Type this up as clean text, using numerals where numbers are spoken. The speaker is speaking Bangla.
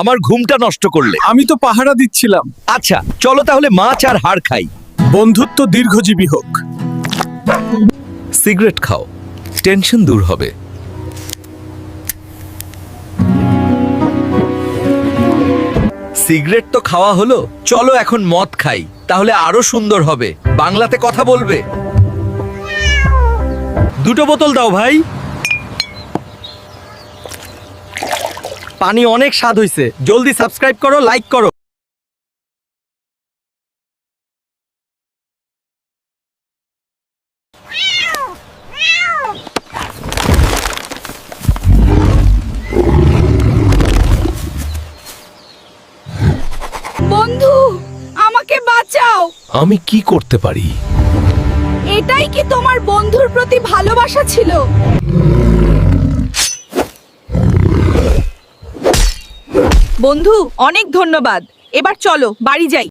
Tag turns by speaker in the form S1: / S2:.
S1: আমার ঘুমটা নষ্ট করলে।
S2: আমি তো পাহারা দিচ্ছিলাম।
S1: আচ্ছা চলো তাহলে মাছ আর হাড় খাই।
S2: বন্ধুত্ব দীর্ঘজীবী হোক।
S1: সিগারেট খাও, টেনশন দূর হবে। সিগারেট তো খাওয়া হলো, চলো এখন মদ খাই, তাহলে আরো সুন্দর হবে। বাংলাতে কথা বলবে। দুটো বোতল দাও ভাই। পানি অনেক স্বাদ হইছে, জলদি সাবস্ক্রাইব করো, লাইক করো।
S3: বন্ধু, আমাকে বাঁচাও।
S1: আমি কি করতে পারি?
S3: এটাই কি তোমার বন্ধুর প্রতি ভালোবাসা ছিল? বন্ধু, অনেক ধন্যবাদ। এবার চলো বাড়ি যাই।